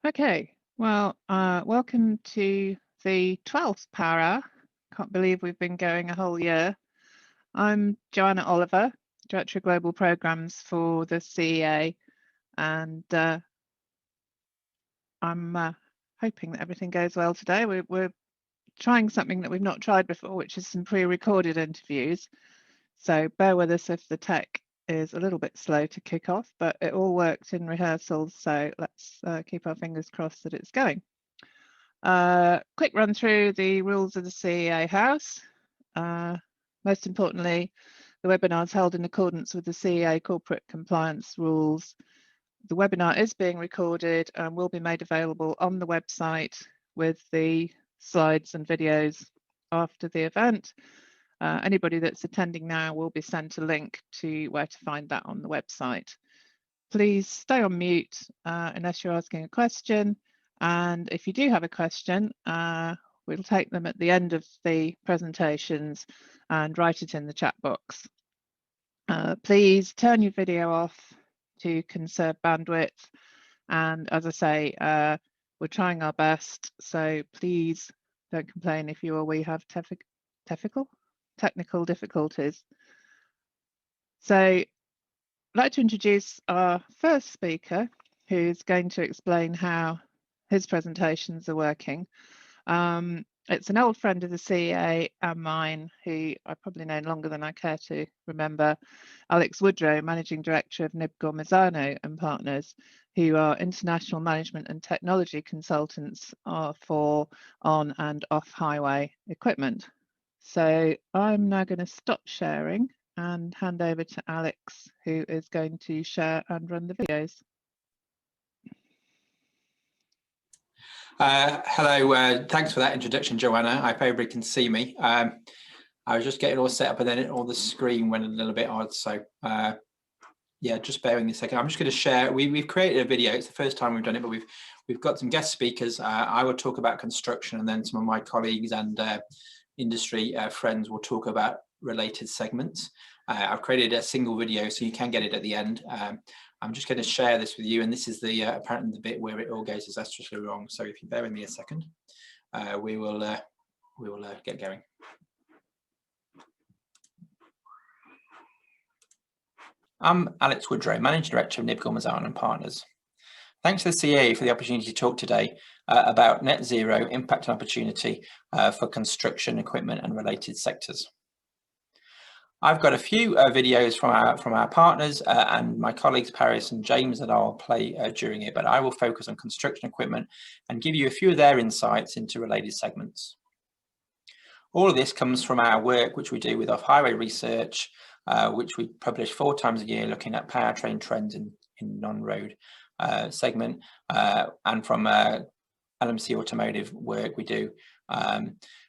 Okay, well, welcome to the 12th Power Hour. Can't believe we've been going a whole year. I'm Joanna Oliver, Director of Global Programs for the CEA, and I'm hoping that everything goes well today. We're trying something that we've not tried before, which is some pre-recorded interviews. So bear with us if the tech is a little bit slow to kick off, but it all worked in rehearsals, so let's keep our fingers crossed that it's going. Quick run through the rules of the CEA House. Most importantly, the webinar is held in accordance with the CEA corporate compliance rules. The webinar is being recorded and will be made available on the website with the slides and videos after the event. Anybody that's attending now will be sent a link to where to find that on the website. Please stay on mute unless you're asking a question. And if you do have a question, we'll take them at the end of the presentations and write it in the chat box. Please turn your video off to conserve bandwidth. And as I say, we're trying our best, so please don't complain if you or we have technical difficulties. So I'd like to introduce our first speaker, who's going to explain how his presentations are working. It's an old friend of the CEA and mine, who I've probably known longer than I care to remember, Alex Woodrow, Managing Director of Knibb, Gormezano and Partners, who are international management and technology consultants for on and off highway equipment. So I'm now going to stop sharing and hand over to Alex, who is going to share and run the videos. Hello, thanks for that introduction, Joanna. I hope everybody can see me. I was just getting all set up and then all the screen went a little bit odd. So yeah, just bear with me a second. I'm just going to share. We've created a video. It's the first time we've done it, but we've got some guest speakers. I will talk about construction, and then some of my colleagues and industry friends will talk about related segments. I've created a single video, so you can get it at the end. I'm just going to share this with you, and this is the apparently the bit where it all goes disastrously wrong. So if you bear with me a second, we will get going. I'm Alex Woodrow, Managing Director of Knibb, Gormezano and Partners. Thanks to the CEA for the opportunity to talk today about net zero impact and opportunity for construction, equipment and related sectors. I've got a few videos from our partners and my colleagues Paris and James that I'll play during it, but I will focus on construction equipment and give you a few of their insights into related segments. All of this comes from our work which we do with off-highway research, which we publish 4 times a year, looking at powertrain trends in non-road segment, and from LMC automotive work we do.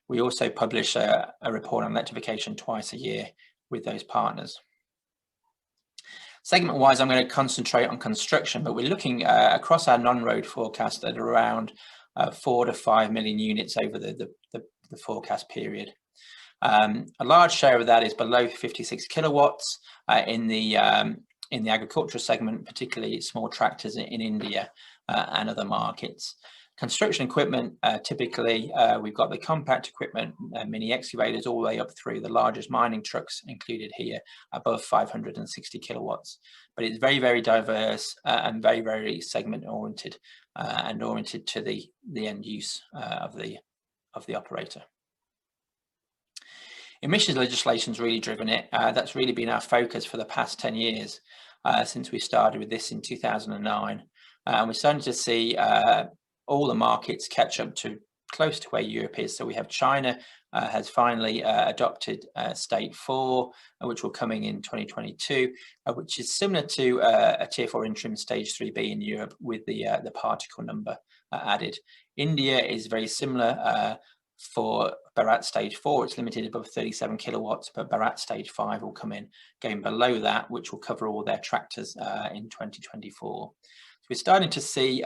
We also publish a report on electrification twice a year with those partners. Segment wise, I'm going to concentrate on construction, but we're looking across our non-road forecast at around 4 to 5 million units over the forecast period. A large share of that is below 56 kilowatts in the agricultural segment, particularly small tractors in India and other markets. Construction equipment, typically we've got the compact equipment, mini excavators, all the way up through the largest mining trucks included here, above 560 kilowatts. But it's very, very diverse and very, very segment oriented and oriented to the end use of the operator. Emissions legislation's really driven it. That's really been our focus for the past 10 years since we started with this in 2009. And we're starting to see all the markets catch up to close to where Europe is. So we have China has finally adopted State 4, which will coming in 2022, which is similar to a Tier 4 interim Stage 3B in Europe with the particle number added. India is very similar. For Bharat Stage 4, it's limited above 37 kilowatts, but Bharat Stage 5 will come in, going below that, which will cover all their tractors in 2024. So we're starting to see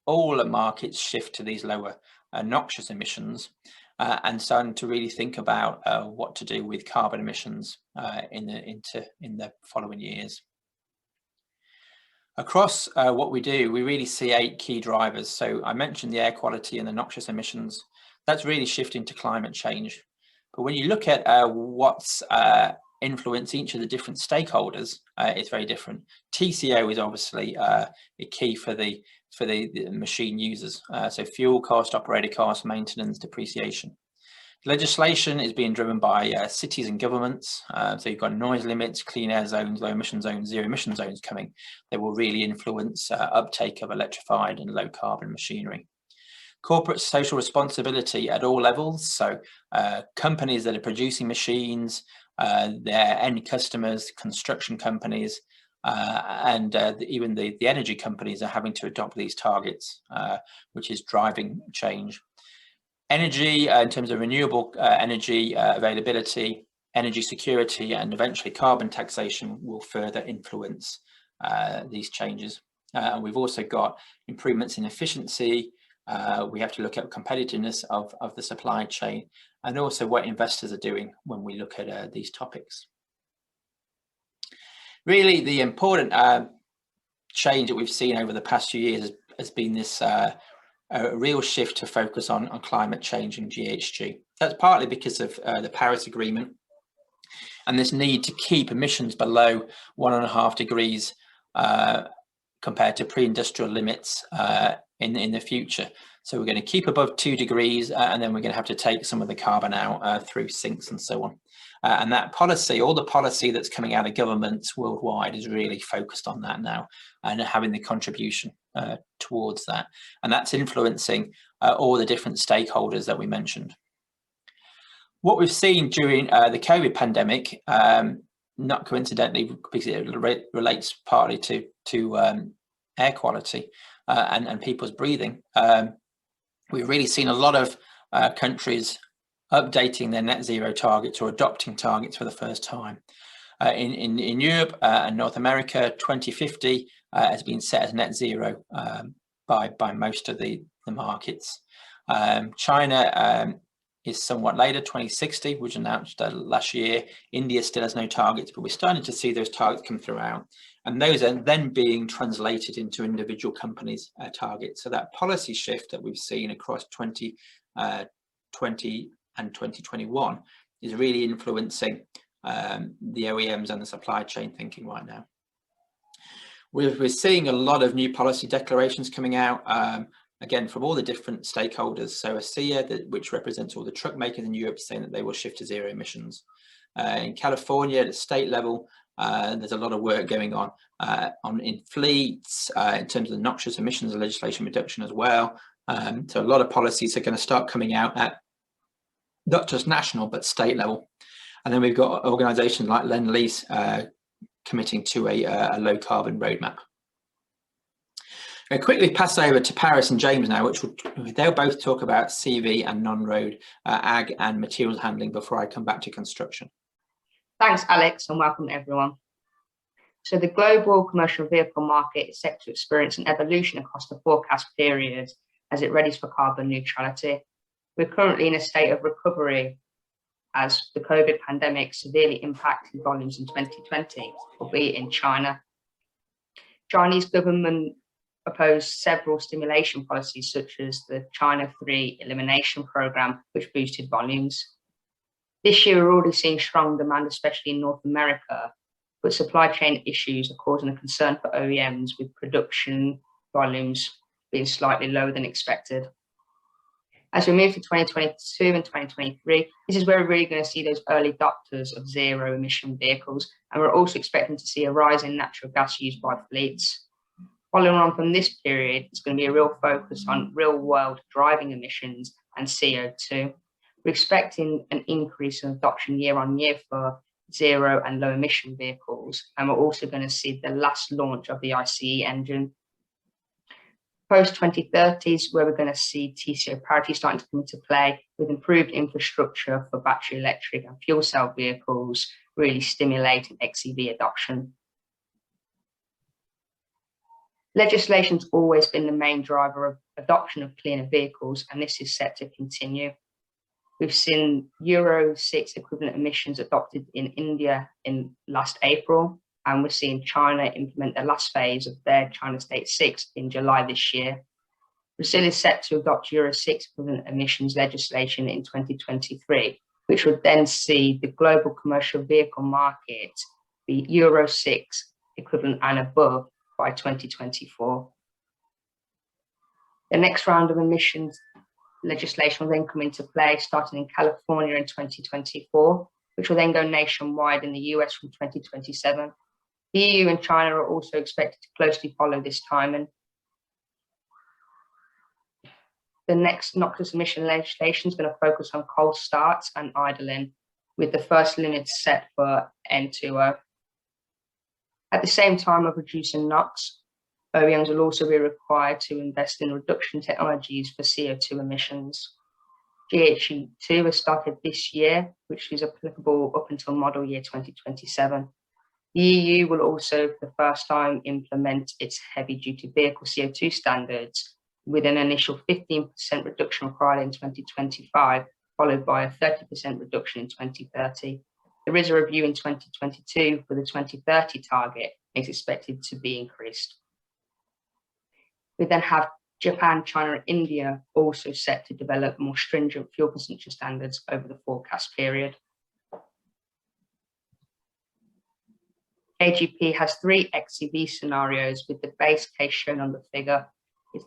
all the markets shift to these lower noxious emissions and starting to really think about what to do with carbon emissions in the following years. Across what we do, we really see 8 key drivers. So I mentioned the air quality and the noxious emissions. That's really shifting to climate change. But when you look at what's influence each of the different stakeholders, it's very different. TCO is obviously a key for the machine users. So fuel cost, operator cost, maintenance, depreciation. Legislation is being driven by cities and governments. So you've got noise limits, clean air zones, low emission zones, zero emission zones coming. They will really influence uptake of electrified and low carbon machinery. Corporate social responsibility at all levels. So companies that are producing machines, their end customers, construction companies, and even the energy companies are having to adopt these targets, which is driving change. Energy, in terms of renewable energy availability, energy security, and eventually carbon taxation will further influence these changes. And we've also got improvements in efficiency. We have to look at competitiveness of the supply chain, and also what investors are doing when we look at these topics. Really, the important change that we've seen over the past few years has been this a real shift to focus on climate change and GHG. That's partly because of the Paris Agreement and this need to keep emissions below 1.5 degrees compared to pre-industrial limits in the future. So we're going to keep above 2 degrees and then we're going to have to take some of the carbon out through sinks and so on. And that policy, all the policy that's coming out of governments worldwide is really focused on that now and having the contribution towards that. And that's influencing all the different stakeholders that we mentioned. What we've seen during the COVID pandemic, not coincidentally, because it relates partly to air quality and people's breathing, we've really seen a lot of countries updating their net zero targets or adopting targets for the first time. In Europe and North America, 2050 has been set as net zero by most of the markets. China is somewhat later, 2060, which announced last year. India still has no targets, but we're starting to see those targets come throughout. And those are then being translated into individual companies' targets. So that policy shift that we've seen across 2020 and 2021 is really influencing the OEMs and the supply chain thinking right now. We're seeing a lot of new policy declarations coming out, again, from all the different stakeholders. So a CEA, which represents all the truck makers in Europe, saying that they will shift to zero emissions. In California, at the state level, there's a lot of work going on in fleets, in terms of the noxious emissions and legislation reduction as well. So a lot of policies are going to start coming out at not just national, but state level. And then we've got organizations like Lend-Lease committing to a low carbon roadmap. I'll quickly pass over to Paris and James now, they'll both talk about CV and non-road ag and materials handling before I come back to construction. Thanks, Alex, and welcome everyone. So the global commercial vehicle market is set to experience an evolution across the forecast period as it readies for carbon neutrality. We're currently in a state of recovery as the COVID pandemic severely impacted volumes in 2020, albeit in China. Chinese government proposed several stimulation policies, such as the China 3 elimination program, which boosted volumes. This year, we're already seeing strong demand, especially in North America, but supply chain issues are causing a concern for OEMs, with production volumes being slightly lower than expected. As we move to 2022 and 2023, this is where we're really going to see those early adopters of zero emission vehicles, and we're also expecting to see a rise in natural gas used by fleets. Following on from this period, it's going to be a real focus on real world driving emissions and CO2. We're expecting an increase in adoption year on year for zero and low emission vehicles, and we're also going to see the last launch of the ICE engine. Post 2030s, where we're going to see TCO parity starting to come into play, with improved infrastructure for battery electric and fuel cell vehicles, really stimulating xEV adoption. Legislation's always been the main driver of adoption of cleaner vehicles, and this is set to continue. We've seen Euro 6 equivalent emissions adopted in India in last April, and we're seeing China implement the last phase of their China State 6 in July this year. Brazil is set to adopt Euro 6 equivalent emissions legislation in 2023, which would then see the global commercial vehicle market be Euro 6 equivalent and above by 2024. The next round of emissions legislation will then come into play, starting in California in 2024, which will then go nationwide in the US from 2027. The EU and China are also expected to closely follow this timing. The next NOx emission legislation is going to focus on cold starts and idling, with the first limits set for N2O. At the same time of reducing NOx, OEMs will also be required to invest in reduction technologies for CO2 emissions. GHG2 has started this year, which is applicable up until model year 2027. The EU will also, for the first time, implement its heavy-duty vehicle CO2 standards, with an initial 15% reduction required in 2025, followed by a 30% reduction in 2030. There is a review in 2022 for the 2030 target, and is expected to be increased. We then have Japan, China, and India also set to develop more stringent fuel consumption standards over the forecast period. AGP has 3 XEV scenarios, with the base case shown on the figure.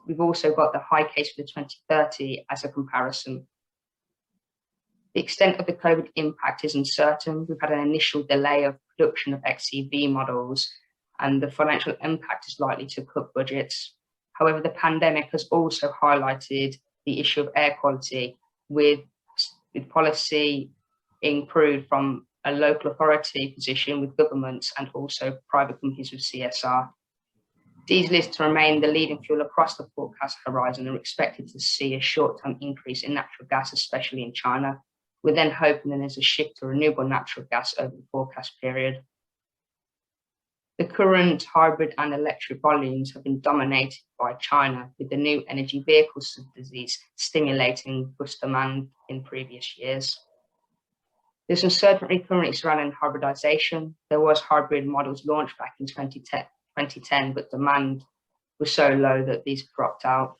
We've also got the high case for the 2030 as a comparison. The extent of the COVID impact is uncertain. We've had an initial delay of production of XEV models, and the financial impact is likely to cut budgets. However, the pandemic has also highlighted the issue of air quality, with policy improved from a local authority position with governments and also private companies with CSR. Diesel is to remain the leading fuel across the forecast horizon and are expected to see a short-term increase in natural gas, especially in China. We're then hoping that there's a shift to renewable natural gas over the forecast period. The current hybrid and electric volumes have been dominated by China, with the new energy vehicle subsidies stimulating bus demand in previous years. There's uncertainty currently surrounding hybridization. There was hybrid models launched back in 2010, but demand was so low that these dropped out.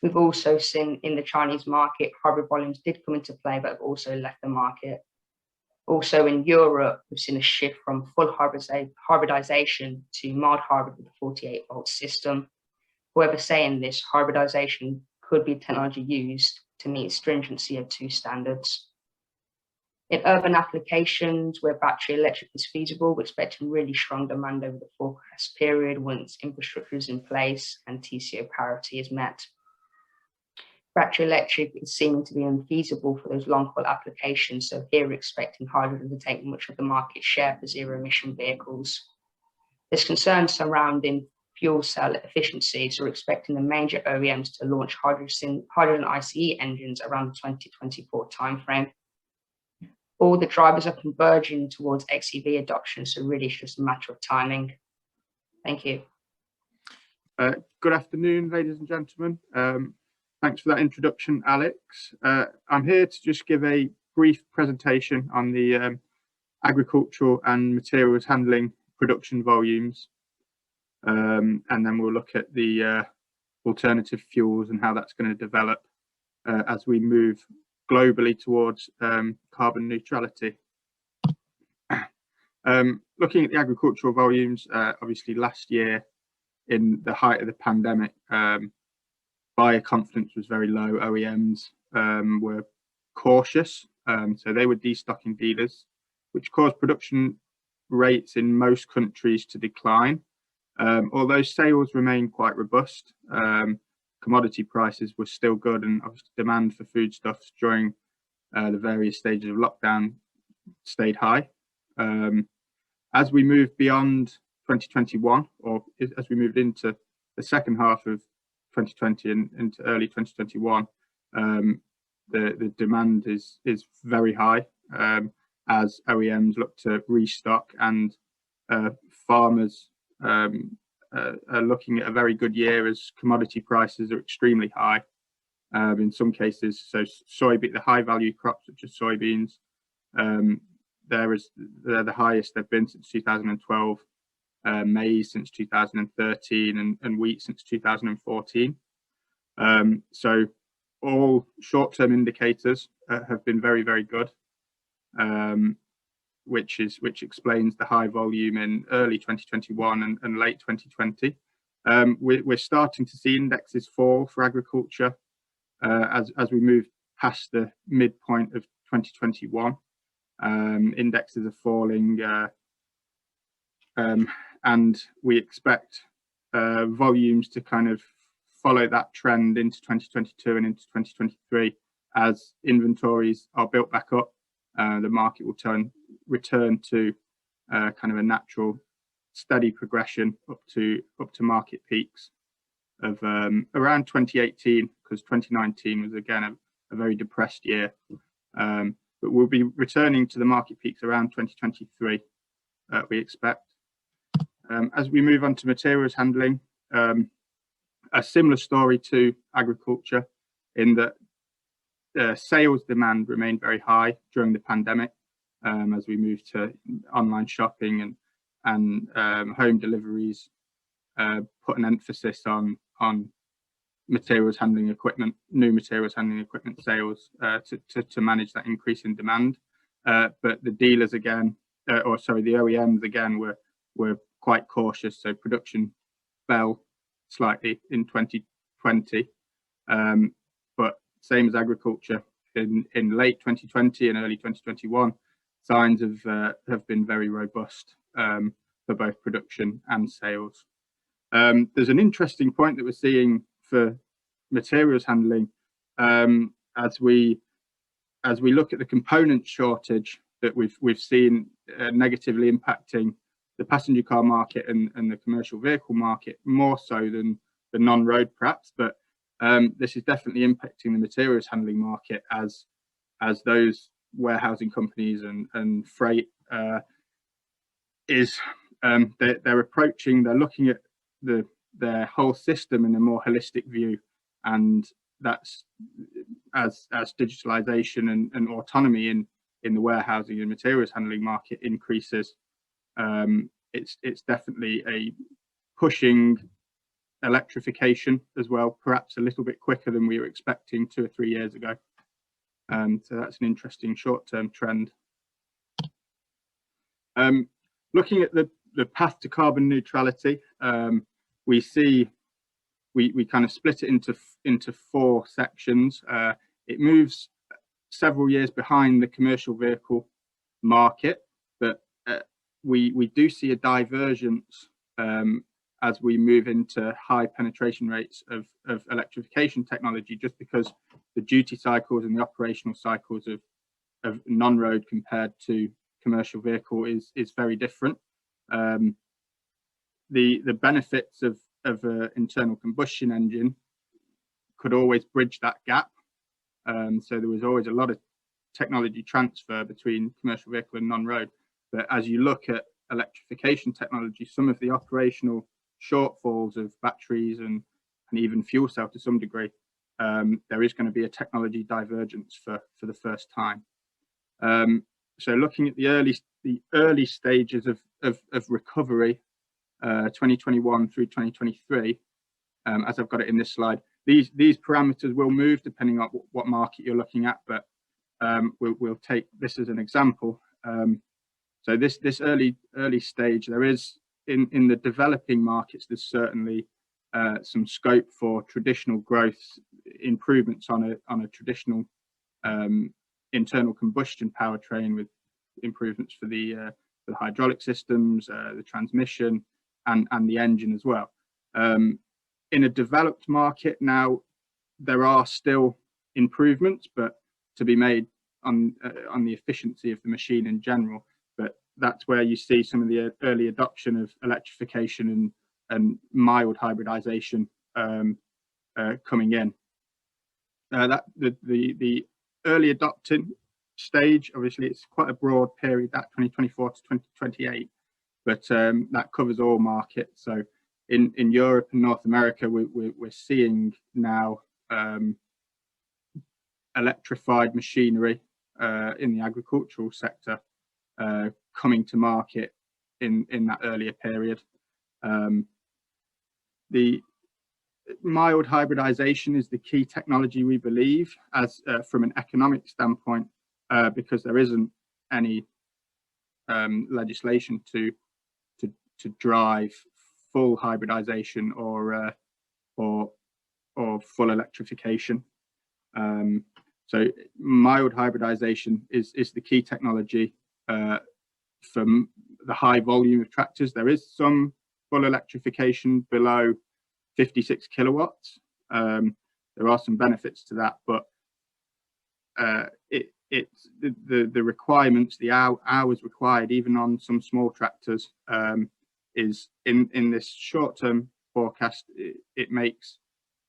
We've also seen in the Chinese market, hybrid volumes did come into play, but have also left the market. Also in Europe, we've seen a shift from full hybridization to mild hybrid with a 48-volt system. However, saying this, hybridization could be technology used to meet stringent CO2 standards. In urban applications where battery electric is feasible, we're expecting really strong demand over the forecast period once infrastructure is in place and TCO parity is met. Battery electric is seeming to be unfeasible for those long-haul applications, so here we're expecting hydrogen to take much of the market share for zero-emission vehicles. There's concerns surrounding fuel cell efficiency, so we're expecting the major OEMs to launch hydrogen ICE engines around the 2024 timeframe. All the drivers are converging towards XEV adoption, so really it's just a matter of timing. Thank you. Good afternoon, ladies and gentlemen. Thanks for that introduction, Alex. I'm here to just give a brief presentation on the agricultural and materials handling production volumes, and then we'll look at the alternative fuels and how that's going to develop as we move globally towards carbon neutrality. Looking at the agricultural volumes, obviously last year in the height of the pandemic, buyer confidence was very low. OEMs were cautious, so they were destocking dealers, which caused production rates in most countries to decline. Although sales remained quite robust, commodity prices were still good, and obviously demand for foodstuffs during the various stages of lockdown stayed high. As we moved beyond 2021, or as we moved into the second half of 2020 and into early 2021, the demand is very high as OEMs look to restock, and farmers are looking at a very good year as commodity prices are extremely high in some cases. So the high value crops such as soybeans, they're the highest they've been since 2012, maize since 2013, and wheat since 2014. So all short-term indicators have been very, very good, which explains the high volume in early 2021 and late 2020. We're starting to see indexes fall for agriculture as we move past the midpoint of 2021. Indexes are falling, and we expect volumes to kind of follow that trend into 2022 and into 2023 as inventories are built back up. The market will return to kind of a natural steady progression up to market peaks of around 2018, because 2019 was again a very depressed year. But we'll be returning to the market peaks around 2023, we expect. As we move on to materials handling, a similar story to agriculture in that sales demand remained very high during the pandemic, as we moved to online shopping and home deliveries, put an emphasis on materials handling equipment, new materials handling equipment sales to manage that increase in demand. But the dealers again, the OEMs again were quite cautious. So production fell slightly in 2020, but same as agriculture in late 2020 and early 2021, signs have been very robust for both production and sales. There's an interesting point that we're seeing for materials handling as we look at the component shortage that we've seen negatively impacting the passenger car market and the commercial vehicle market more so than the non-road perhaps, but this is definitely impacting the materials handling market as those warehousing companies and freight they're looking at their whole system in a more holistic view, and that's as digitalization and autonomy in the warehousing and materials handling market increases. It's definitely a pushing electrification as well, perhaps a little bit quicker than we were expecting 2 or 3 years ago. So that's an interesting short-term trend. Looking at the path to carbon neutrality, we see we kind of split it into 4 sections. It moves several years behind the commercial vehicle market, but we do see a divergence as we move into high penetration rates of electrification technology, just because the duty cycles and the operational cycles of non-road compared to commercial vehicle is very different. The benefits of an internal combustion engine could always bridge that gap. So there was always a lot of technology transfer between commercial vehicle and non-road. But as you look at electrification technology, some of the operational shortfalls of batteries and even fuel cell to some degree, there is going to be a technology divergence for the first time. So looking at the early stages of recovery, 2021 through 2023, as I've got it in this slide, these parameters will move depending on what market you're looking at, but we'll take this as an example. So this early stage, there is in the developing markets, there's certainly some scope for traditional growth improvements on a traditional internal combustion powertrain, with improvements for the hydraulic systems, the transmission, and the engine as well. In a developed market now, there are still improvements, but to be made on the efficiency of the machine in general. But that's where you see some of the early adoption of electrification and mild hybridization coming in. The early adopting stage, obviously it's quite a broad period, that 2024 to 2028, but that covers all markets. So in Europe and North America, we're seeing now electrified machinery in the agricultural sector coming to market in that earlier period. The mild hybridization is the key technology, we believe, as from an economic standpoint, because there isn't any legislation to drive full hybridization or full electrification. So mild hybridization is the key technology for the high volume of tractors. There is some full electrification below 56 kilowatts. There are some benefits to that, but it's the requirements, the hours required, even on some small tractors, is in this short-term forecast. It makes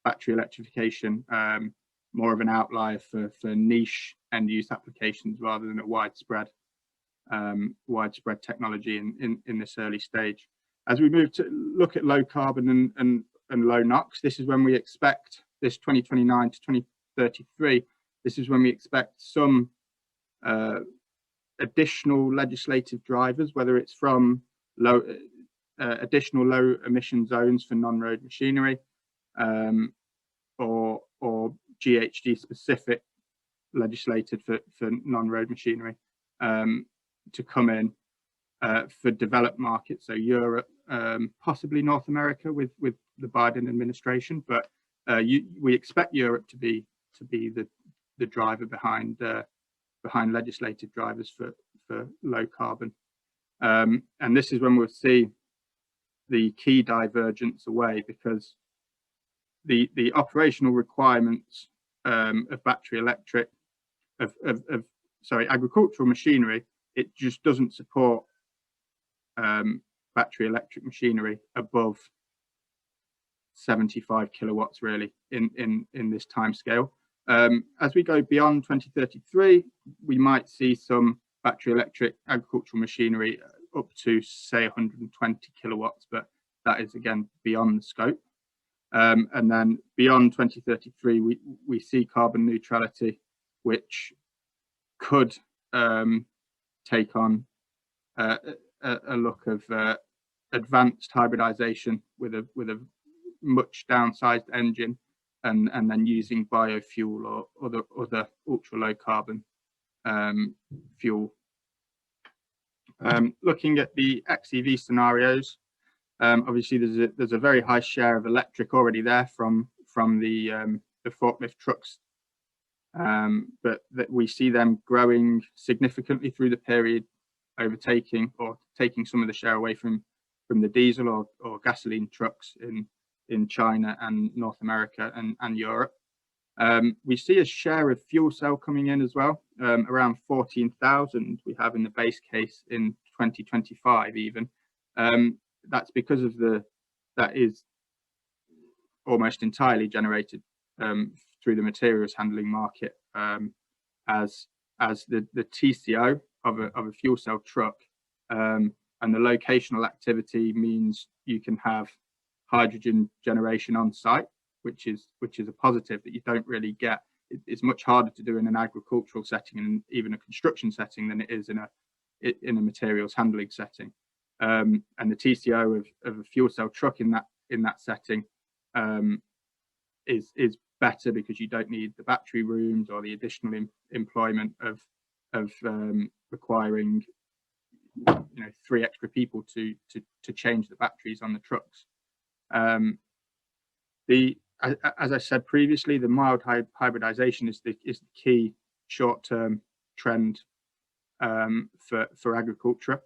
battery electrification more of an outlier for niche end-use applications rather than a widespread technology in this early stage. As we move to look at low carbon and low NOx, this is when we expect this 2029 to 2033. This is when we expect some additional legislative drivers, whether it's from additional low emission zones for non-road machinery, or GHG specific legislated for non-road machinery to come in for developed markets, so Europe, possibly North America with the Biden administration, but we expect Europe to be the driver behind legislative drivers for low carbon, and this is when we'll see the key divergence away, because the operational requirements of battery electric agricultural machinery, it just doesn't support battery electric machinery above 75 kilowatts really in this time scale. As we go beyond 2033, we might see some battery electric agricultural machinery up to say 120 kilowatts, but that is again beyond the scope. And then beyond 2033, we see carbon neutrality, which could take on a look of advanced hybridization with a much downsized engine, and then using biofuel or other ultra low carbon fuel. Looking at the xEV scenarios, obviously there's a very high share of electric already there from the forklift trucks, but that we see them growing significantly through the period, overtaking or taking some of the share away from the diesel or gasoline trucks in China and North America and Europe. We see a share of fuel cell coming in as well, around 14,000 we have in the base case in 2025 even. That's because of that is almost entirely generated through the materials handling market, as the TCO of a fuel cell truck and the locational activity means you can have hydrogen generation on site, which is a positive that you don't really get. It's much harder to do in an agricultural setting and even a construction setting than it is in a materials handling setting. And the TCO of a fuel cell truck in that setting is better because you don't need the battery rooms or the additional employment of requiring 3 extra people to change the batteries on the trucks. As I said previously, the mild hybridization is the key short-term trend for agriculture.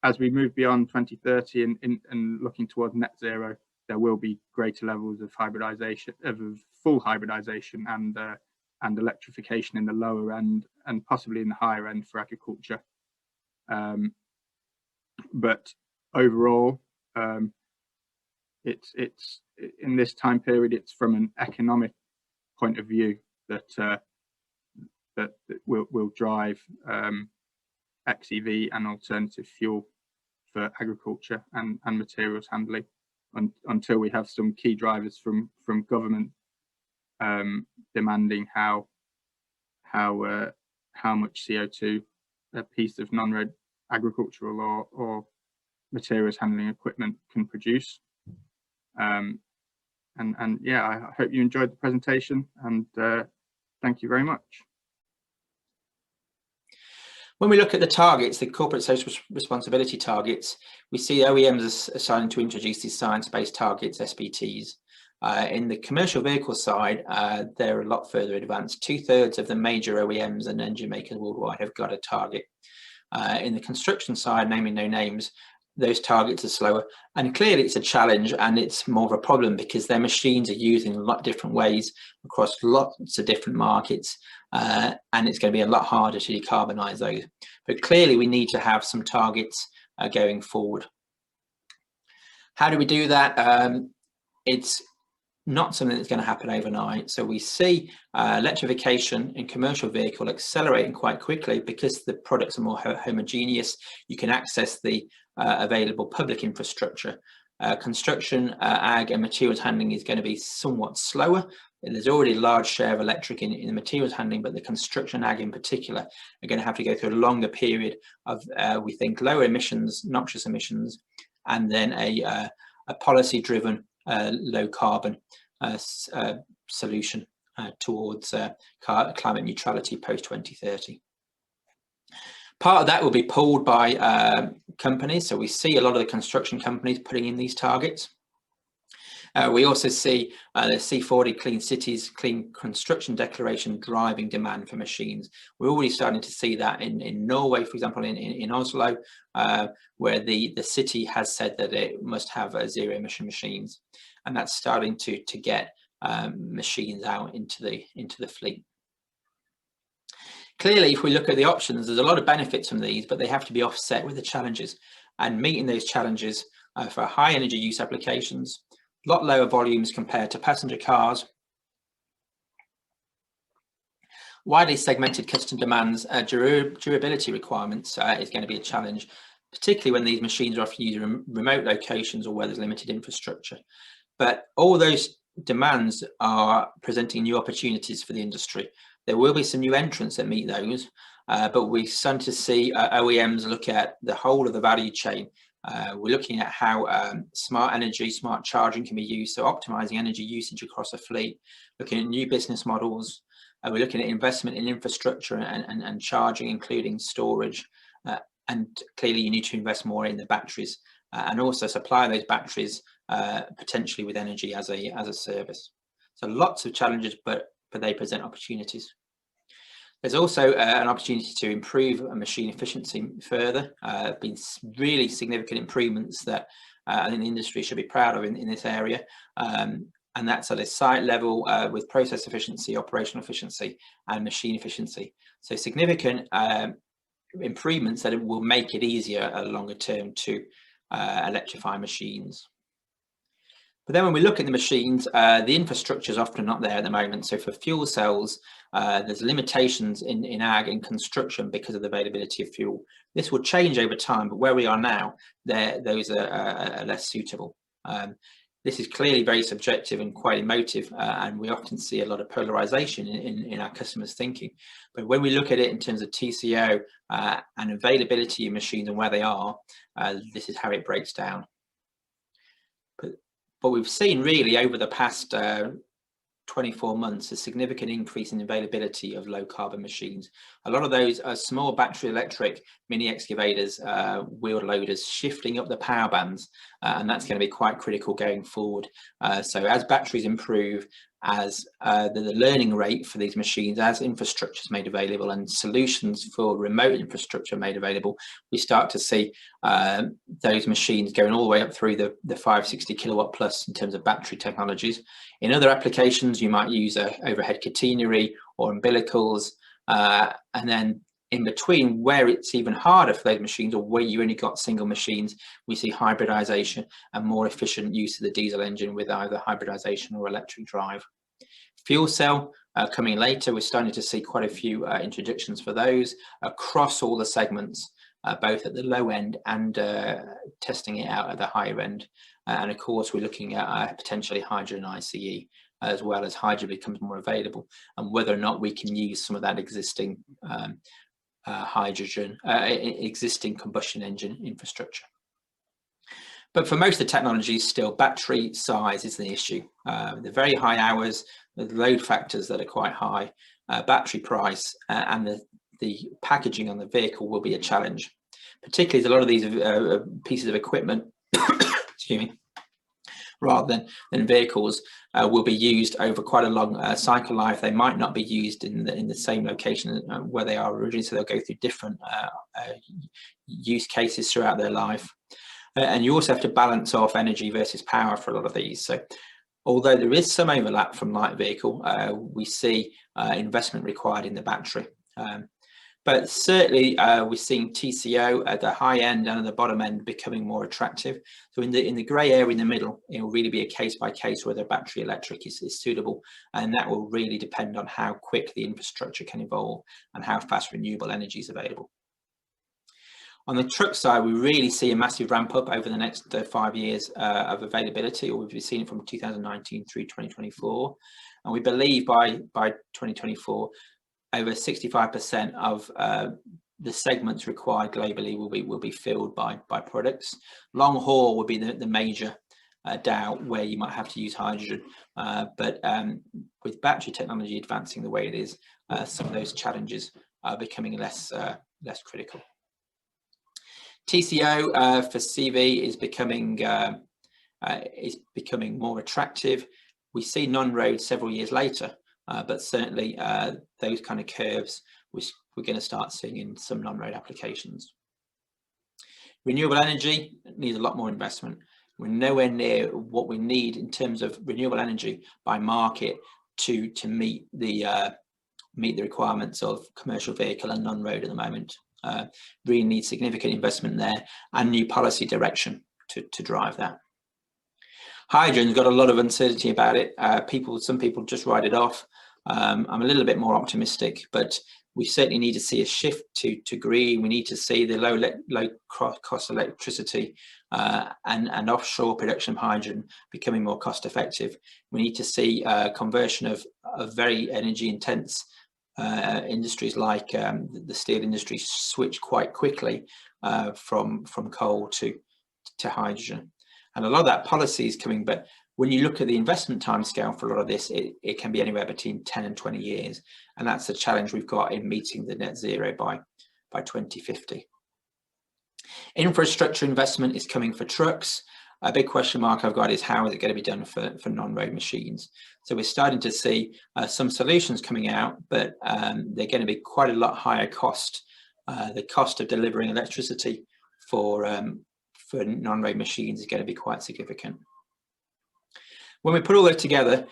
As we move beyond 2030 and looking towards net zero, there will be greater levels of hybridization, of full hybridization and electrification in the lower end and possibly in the higher end for agriculture. But overall, it's in this time period, it's from an economic point of view that will drive xEV and alternative fuel for agriculture and materials handling, until we have some key drivers from government demanding how much CO2 a piece of non-road agricultural or materials handling equipment can produce. And yeah, I hope you enjoyed the presentation, and thank you very much. When we look at the targets, the corporate social responsibility targets, we see OEMs are starting to introduce these science-based targets, SBTs. In the commercial vehicle side, they're a lot further advanced. 2/3 of the major OEMs and engine makers worldwide have got a target. In the construction side, naming no names, those targets are slower, and clearly it's a challenge, and it's more of a problem because their machines are used in a lot of different ways across lots of different markets, and it's going to be a lot harder to decarbonize those. But clearly we need to have some targets going forward. How do we do that? It's not something that's going to happen overnight. So we see electrification in commercial vehicle accelerating quite quickly because the products are more homogeneous. You can access the available public infrastructure. Construction, ag and materials handling is going to be somewhat slower. There's already a large share of electric in the materials handling, but the construction, ag in particular, are going to have to go through a longer period of, we think, lower emissions, noxious emissions, and then a policy-driven low carbon solution towards climate neutrality post 2030. Part of that will be pulled by companies. So we see a lot of the construction companies putting in these targets. We also see the C40 Clean Cities, Clean Construction Declaration driving demand for machines. We're already starting to see that in Norway, for example, in Oslo, where the city has said that it must have zero emission machines, and that's starting to get machines out into the fleet. Clearly, if we look at the options, there's a lot of benefits from these, but they have to be offset with the challenges, and meeting those challenges for high energy use applications, a lot lower volumes compared to passenger cars, widely segmented custom demands, durability requirements is going to be a challenge, particularly when these machines are often used in remote locations or where there's limited infrastructure. But all those demands are presenting new opportunities for the industry. There will be some new entrants that meet those, but we're starting to see OEMs look at the whole of the value chain. We're looking at how smart energy, smart charging can be used, so optimizing energy usage across a fleet, looking at new business models. We're looking at investment in infrastructure and charging, including storage. And clearly you need to invest more in the batteries and also supply those batteries potentially with energy as a service. So lots of challenges, but they present opportunities. There's also an opportunity to improve machine efficiency further. Been really significant improvements that I think the industry should be proud of in this area. And that's at a site level with process efficiency, operational efficiency, and machine efficiency. So significant improvements that will make it easier longer term to electrify machines. But then when we look at the machines, the infrastructure is often not there at the moment. So for fuel cells, there's limitations in ag and construction because of the availability of fuel. This will change over time, but where we are now, those are less suitable. This is clearly very subjective and quite emotive, and we often see a lot of polarization in our customers' thinking. But when we look at it in terms of TCO and availability of machines and where they are, this is how it breaks down. But we've seen really over the past 24 months a significant increase in availability of low carbon machines. A lot of those are small battery electric mini excavators, wheel loaders, shifting up the power bands, and that's going to be quite critical going forward. So as batteries improve, as the learning rate for these machines, as infrastructure is made available and solutions for remote infrastructure made available, we start to see those machines going all the way up through the 560 kilowatt plus in terms of battery technologies. In other applications, you might use overhead catenary or umbilicals, and then in between, where it's even harder for those machines or where you only got single machines, we see hybridization and more efficient use of the diesel engine with either hybridization or electric drive. Fuel cell coming later, we're starting to see quite a few introductions for those across all the segments, both at the low end and testing it out at the higher end. And of course, we're looking at potentially hydrogen ICE as well as hydrogen becomes more available, and whether or not we can use some of that existing hydrogen, existing combustion engine infrastructure. But for most of the technologies, still battery size is the issue. The very high hours, the load factors that are quite high, battery price, and the packaging on the vehicle will be a challenge. Particularly as a lot of these pieces of equipment, excuse me, rather than vehicles, will be used over quite a long cycle life. They might not be used in the same location where they are originally, so they'll go through different use cases throughout their life. And you also have to balance off energy versus power for a lot of these. So although there is some overlap from light vehicle, we see investment required in the battery. But certainly we're seeing TCO at the high end and at the bottom end becoming more attractive. So in the grey area in the middle, it will really be a case by case whether battery electric is suitable. And that will really depend on how quick the infrastructure can evolve and how fast renewable energy is available. On the truck side, we really see a massive ramp up over the next 5 years of availability, or we've seen it from 2019 through 2024. And we believe by 2024, over 65% of the segments required globally will be filled by products. Long haul will be the major doubt where you might have to use hydrogen, but with battery technology advancing the way it is, some of those challenges are becoming less critical. TCO for CV is becoming more attractive. We see non-road several years later, but certainly those kind of curves which we're going to start seeing in some non-road applications. Renewable energy needs a lot more investment. We're nowhere near what we need in terms of renewable energy by market to meet the requirements of commercial vehicle and non-road at the moment. Really need significant investment there and new policy direction to drive that. Hydrogen's got a lot of uncertainty about it. Some people just write it off. I'm a little bit more optimistic, but we certainly need to see a shift to green. We need to see the low cost electricity and offshore production of hydrogen becoming more cost effective. We need to see conversion of very energy intense industries like the steel industry switch quite quickly from coal to hydrogen. And a lot of that policy is coming, but when you look at the investment timescale for a lot of this, it can be anywhere between 10 and 20 years. And that's the challenge we've got in meeting the net zero by 2050. Infrastructure investment is coming for trucks. A big question mark I've got is how is it going to be done for non-road machines? So we're starting to see some solutions coming out, but they're going to be quite a lot higher cost. The cost of delivering electricity for non-road machines is going to be quite significant. When we put all that together,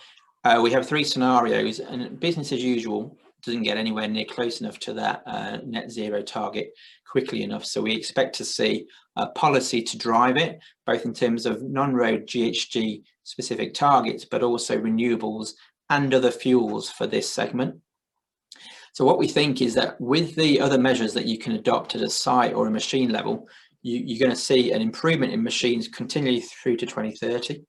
we have 3 scenarios, and business as usual doesn't get anywhere near close enough to that net zero target quickly enough. So we expect to see a policy to drive it, both in terms of non-road GHG specific targets, but also renewables and other fuels for this segment. So what we think is that with the other measures that you can adopt at a site or a machine level, you're going to see an improvement in machines continually through to 2030.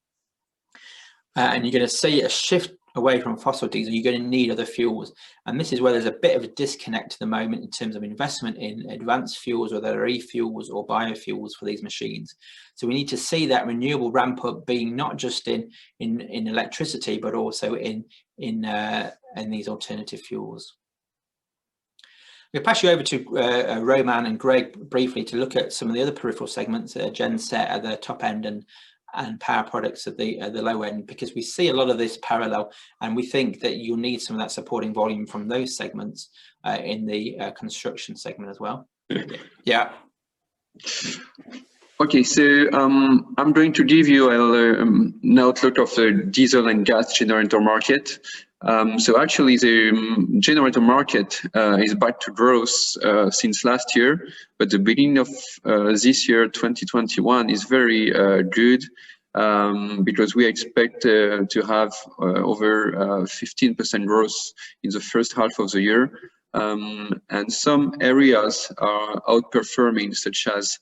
And you're going to see a shift away from fossil diesel. You're going to need other fuels. And this is where there's a bit of a disconnect at the moment in terms of investment in advanced fuels, whether they're e-fuels or biofuels for these machines. So we need to see that renewable ramp up being not just in electricity, but also in these alternative fuels. We'll pass you over to Romain and Greg briefly to look at some of the other peripheral segments, genset at the top end and power products at the low end, because we see a lot of this parallel, and we think that you'll need some of that supporting volume from those segments in the construction segment as well. Yeah. Okay, so I'm going to give you an outlook of the diesel and gas generator market. So actually the generator market is back to growth since last year, but the beginning of this year, 2021, is very good because we expect to have over 15% growth in the first half of the year. And some areas are outperforming, such as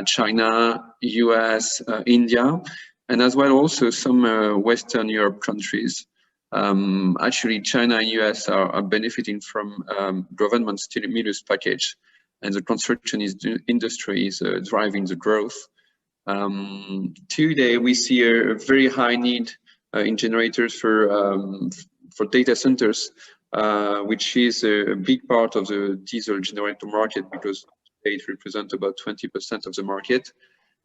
China, US, India, and as well also some Western Europe countries. Actually, China and US are benefiting from government stimulus package, and the construction industry is driving the growth. Today, we see a very high need in generators for data centers, which is a big part of the diesel generator market, because it represents about 20% of the market.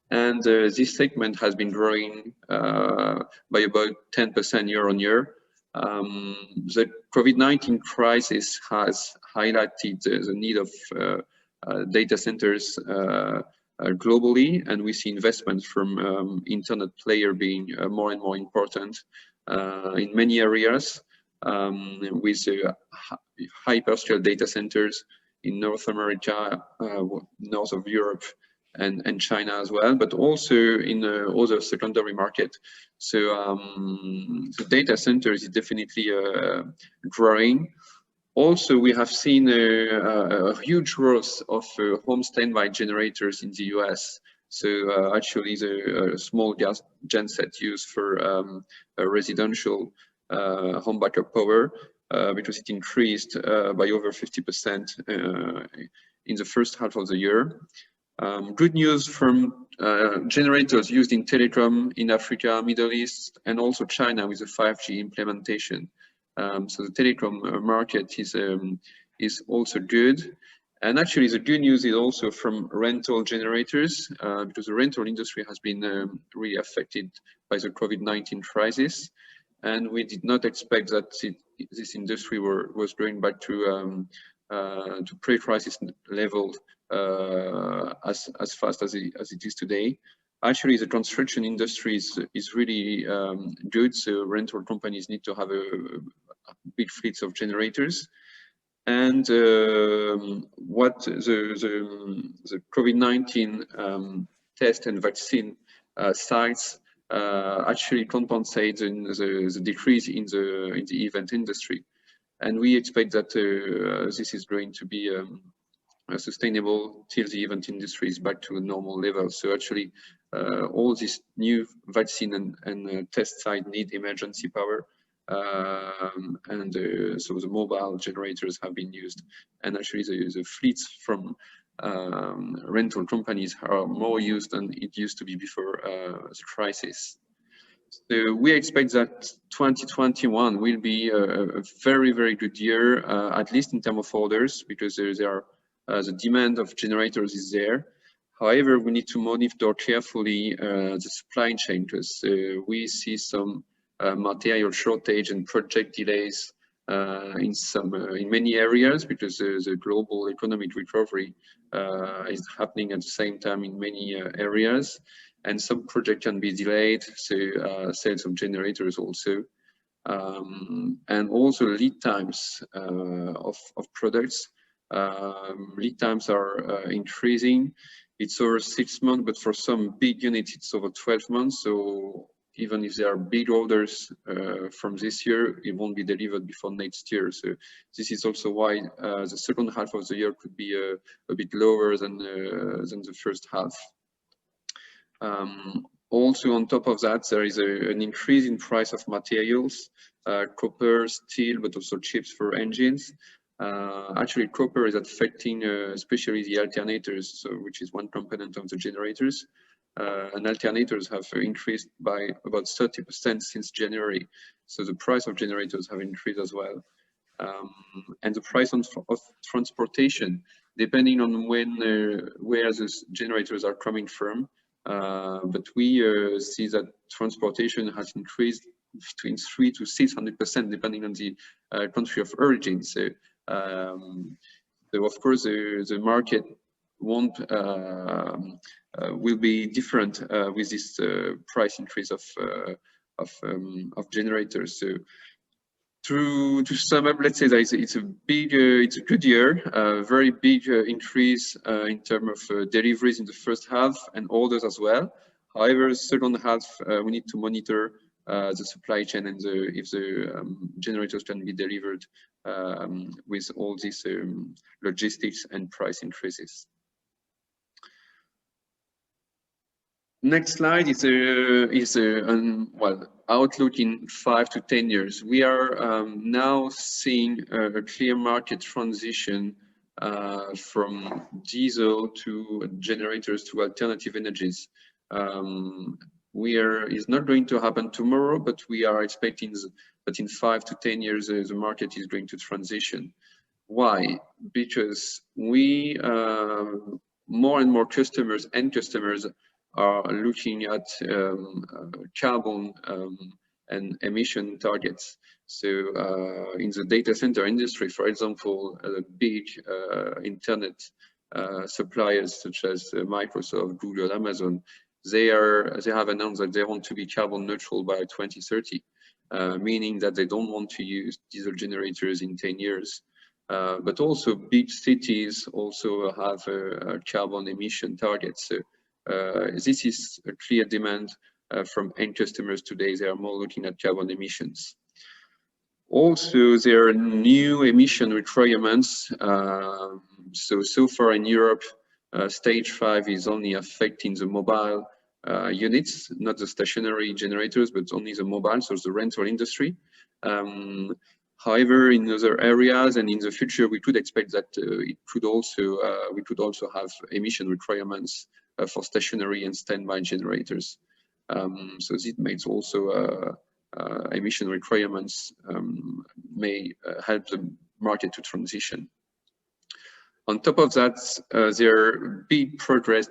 And this segment has been growing by about 10% year on year. The COVID-19 crisis has highlighted the need of data centers globally, and we see investments from internet player being more and more important in many areas, with hyperscale data centers in North America, north of Europe, and China as well, but also in other secondary market. So the data centers is definitely growing. Also, we have seen a huge growth of home standby generators in the US. So actually, the small gas genset used for residential home backup power, because it increased by over 50% in the first half of the year. Good news from generators used in telecom in Africa, Middle East, and also China with the 5G implementation. So the telecom market is also good. And actually, the good news is also from rental generators, because the rental industry has been really affected by the COVID-19 crisis. And we did not expect that this industry was going back to pre-crisis level as fast as it is today. Actually, the construction industry is really good. So rental companies need to have a big fleets of generators. And what the COVID-19 test and vaccine sites actually compensate the decrease in the event industry. And we expect that this is going to be sustainable till the event industry is back to a normal level. So actually, all this new vaccine and test site need emergency power. So the mobile generators have been used, and actually the fleets from rental companies are more used than it used to be before the crisis. So we expect that 2021 will be a very, very good year, at least in terms of orders, because the demand of generators is there. However, we need to monitor carefully the supply chain, because we see some material shortage and project delays in many areas, because the global economic recovery is happening at the same time in many areas, and some projects can be delayed. So sales of generators also, and also lead times of products. Lead times are increasing. It's over 6 months, but for some big units, it's over 12 months. So even if there are big orders from this year, it won't be delivered before next year. So this is also why the second half of the year could be a bit lower than the first half. Also, on top of that, there is an increase in price of materials, copper, steel, but also chips for engines. Actually, copper is affecting especially the alternators, which is one component of the generators. And alternators have increased by about 30% since January. So the price of generators have increased as well. And the price of transportation, depending on where the generators are coming from. But we see that transportation has increased between 300% to 600%, depending on the country of origin. So of course, the market will be different with this price increase of generators. So to sum up, let's say that it's a good year, a very big increase in terms of deliveries in the first half and orders as well. However, second half we need to monitor the supply chain and if the generators can be delivered with all these logistics and price increases. Next slide is well, outlook in 5 to 10 years. We are now seeing a clear market transition from diesel to generators to alternative energies. It's not going to happen tomorrow, but we are expecting that in 5 to 10 years the market is going to transition. Why? Because we more and more customers are looking at carbon and emission targets. So in the data center industry, for example, big internet suppliers such as Microsoft, Google, Amazon, they have announced that they want to be carbon neutral by 2030, meaning that they don't want to use diesel generators in 10 years. But also big cities also have carbon emission targets. So, this is a clear demand from end customers today. They are more looking at carbon emissions. Also, there are new emission requirements. So far in Europe, stage 5 is only affecting the mobile units, not the stationary generators, but only the mobile, so the rental industry. However, in other areas and in the future, we could expect that we could also have emission requirements for stationary and standby generators. So this makes also emission requirements may help the market to transition. On top of that, there are big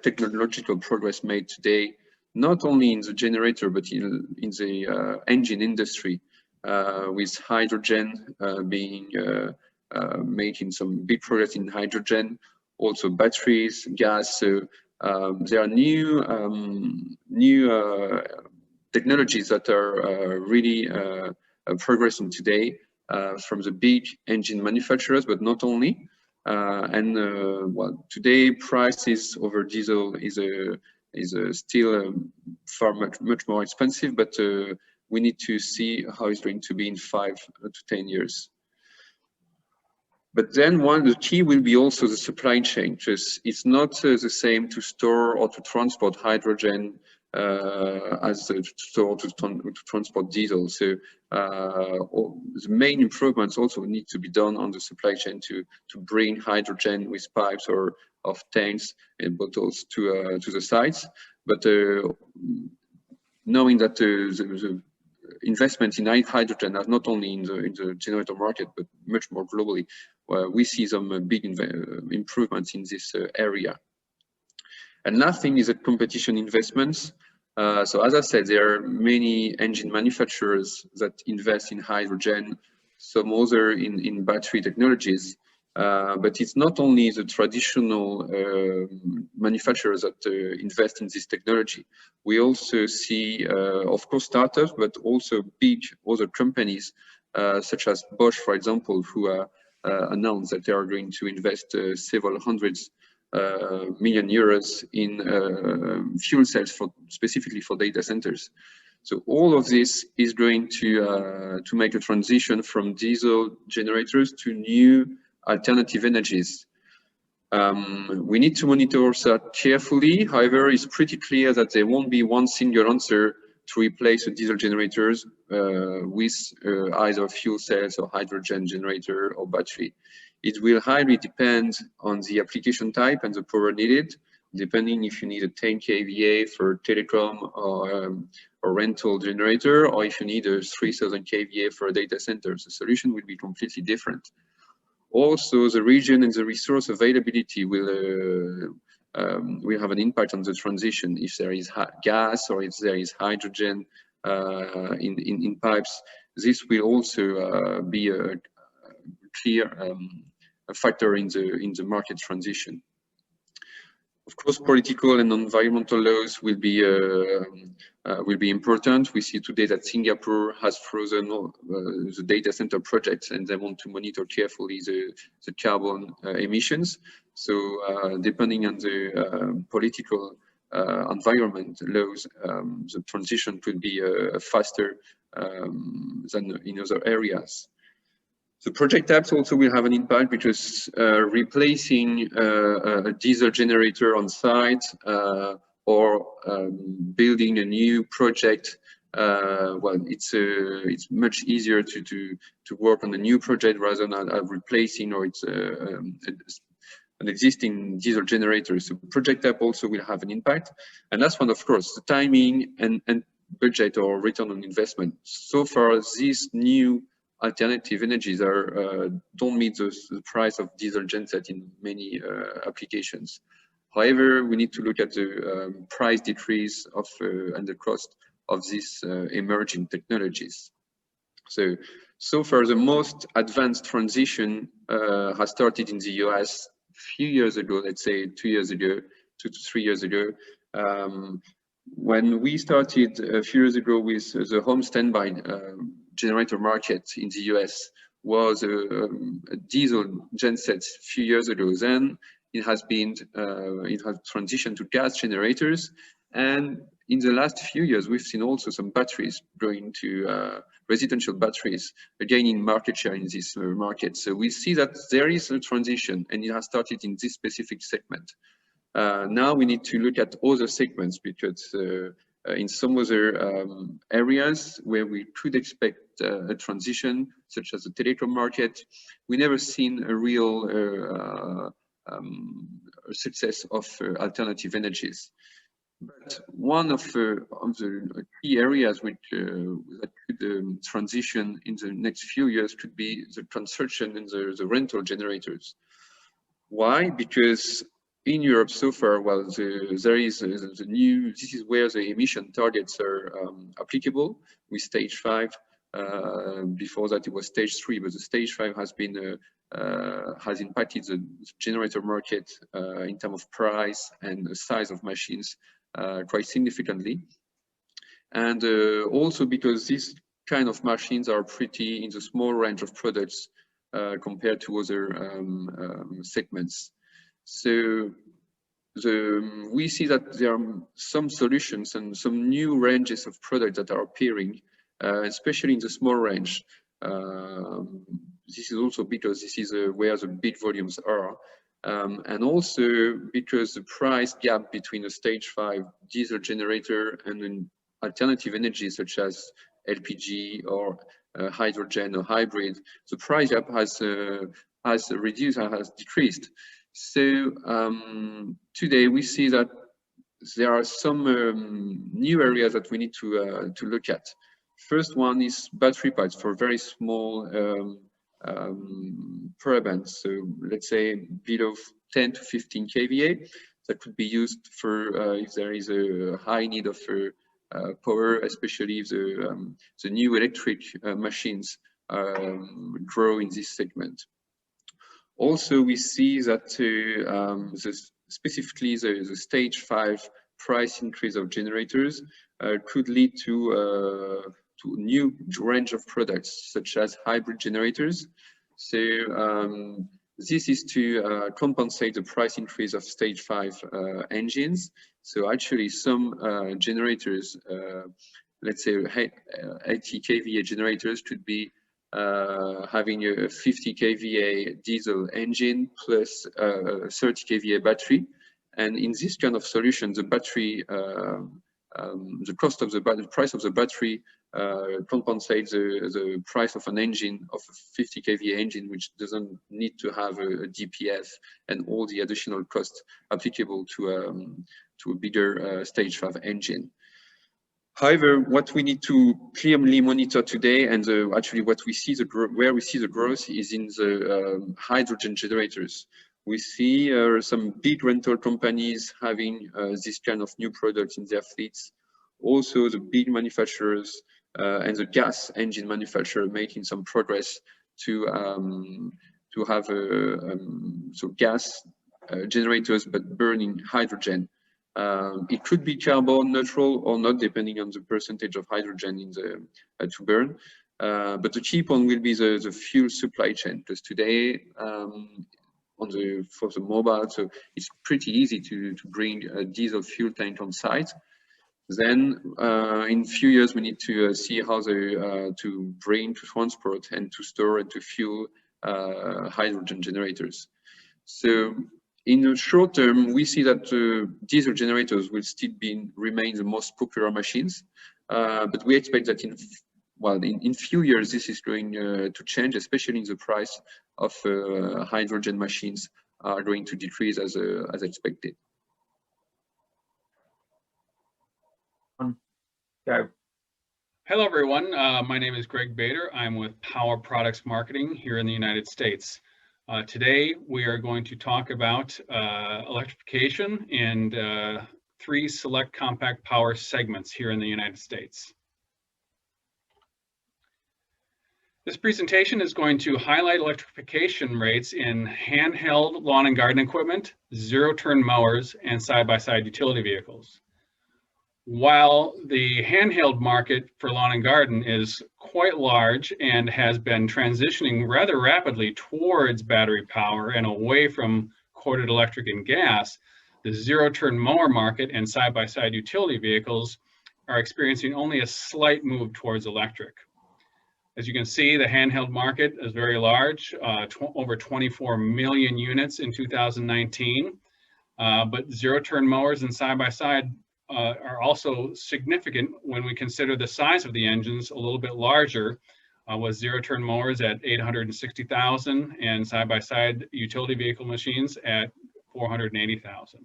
technological progress made today, not only in the generator, but in the engine industry. With hydrogen being making some big progress in hydrogen, also batteries, gas. So there are new technologies that are really progressing today from the big engine manufacturers, but not only. Well, today prices over diesel is still much more expensive, but we need to see how it's going to be in 5 to 10 years. But then the key will be also the supply chain, because it's not the same to store or to transport hydrogen as to store to transport diesel. So the main improvements also need to be done on the supply chain to bring hydrogen with pipes or of tanks and bottles to the sites. But knowing that the investment in hydrogen are not only in the generator market, but much more globally, we see some big improvements in this area. And last thing is that competition investments. So as I said, there are many engine manufacturers that invest in hydrogen, some other in battery technologies. But it's not only the traditional manufacturers that invest in this technology. We also see, of course, startups, but also big other companies, such as Bosch, for example, who announced that they are going to invest several hundreds million euros in fuel cells specifically for data centers. So all of this is going to make a transition from diesel generators to new alternative energies. We need to monitor that carefully. However, it's pretty clear that there won't be one single answer to replace the diesel generators with either fuel cells or hydrogen generator or battery. It will highly depend on the application type and the power needed, depending if you need a 10 kVA for telecom or a rental generator, or if you need a 3000 kVA for a data center. The solution will be completely different. Also, the region and the resource availability will have an impact on the transition. If there is gas or if there is hydrogen in pipes, this will also be a clear factor in the market transition. Of course, political and environmental laws will be important. We see today that Singapore has frozen the data center projects, and they want to monitor carefully the carbon emissions. So depending on the political environment laws, the transition could be faster than in other areas. The project types also will have an impact, because replacing a diesel generator on site or building a new project, well, it's much easier to work on a new project rather than replacing or it's an existing diesel generator. So project type also will have an impact. And last one, of course, the timing and budget or return on investment. So far, these new alternative energies are don't meet the price of diesel genset in many applications. However, we need to look at the price decrease of and the cost of these emerging technologies. So far, the most advanced transition has started in the US a few years ago, let's say 2 years ago, 2 to 3 years ago. When we started a few years ago with the home standby generator market in the US was a diesel genset a few years ago. Then it has transitioned to gas generators, and in the last few years we've seen also some batteries going to residential batteries gaining market share in this market. So we see that there is a transition, and it has started in this specific segment. Now we need to look at other segments, because in some other areas where we could expect a transition, such as the telecom market, we never seen a real success of alternative energies. But one of the key areas which that could transition in the next few years could be the construction and the rental generators. Why? Because in Europe so far, well, there is the new, this is where the emission targets are applicable with stage 5. Before that it was stage 3, but the stage 5 has been has impacted the generator market in terms of price and the size of machines quite significantly. And also because these kind of machines are pretty in the small range of products compared to other segments. So we see that there are some solutions and some new ranges of products that are appearing, especially in the small range. This is also because this is where the big volumes are. And also because the price gap between a stage 5 diesel generator and an alternative energy such as LPG or hydrogen or hybrid, the price gap has reduced and has decreased. So today we see that there are some new areas that we need to look at. First one is battery packs for very small parabands. So let's say below 10 to 15 kVA, that could be used for if there is a high need of power, especially if the new electric machines grow in this segment. Also, we see that specifically the stage 5 price increase of generators could lead to a new range of products such as hybrid generators. So this is to compensate the price increase of stage 5 engines. So actually some generators, let's say 80 kVA generators, could be having a 50 kVA diesel engine plus a 30 kVA battery. And in this kind of solution, the battery, the cost of the price of the battery compensates the price of an engine, of a 50 kVA engine, which doesn't need to have a DPF and all the additional costs applicable to a bigger stage 5 engine. However, what we need to clearly monitor today, and actually what we see where we see the growth is in the hydrogen generators. We see some big rental companies having this kind of new products in their fleets. Also, the big manufacturers and the gas engine manufacturer making some progress to have so gas generators but burning hydrogen. It could be carbon neutral or not, depending on the percentage of hydrogen in the to burn. But the key point will be the fuel supply chain, because today for the mobile, so it's pretty easy to bring a diesel fuel tank on site. Then in a few years we need to see how to bring, to transport and to store and to fuel hydrogen generators. So In the short term, we see that diesel generators will still remain the most popular machines, but we expect that in few years this is going to change, especially in the price of hydrogen machines are going to decrease as expected. Go. Hello, everyone. My name is Greg Boeder. I'm with Power Products Marketing here in the United States. Today, we are going to talk about electrification and 3 select compact power segments here in the United States. This presentation is going to highlight electrification rates in handheld lawn and garden equipment, zero-turn mowers, and side-by-side utility vehicles. While the handheld market for lawn and garden is quite large and has been transitioning rather rapidly towards battery power and away from corded electric and gas, the zero-turn mower market and side-by-side utility vehicles are experiencing only a slight move towards electric. As you can see, the handheld market is very large, over 24 million units in 2019, but zero-turn mowers and side-by-side are also significant when we consider the size of the engines, a little bit larger, with zero-turn mowers at 860,000 and side-by-side utility vehicle machines at 480,000.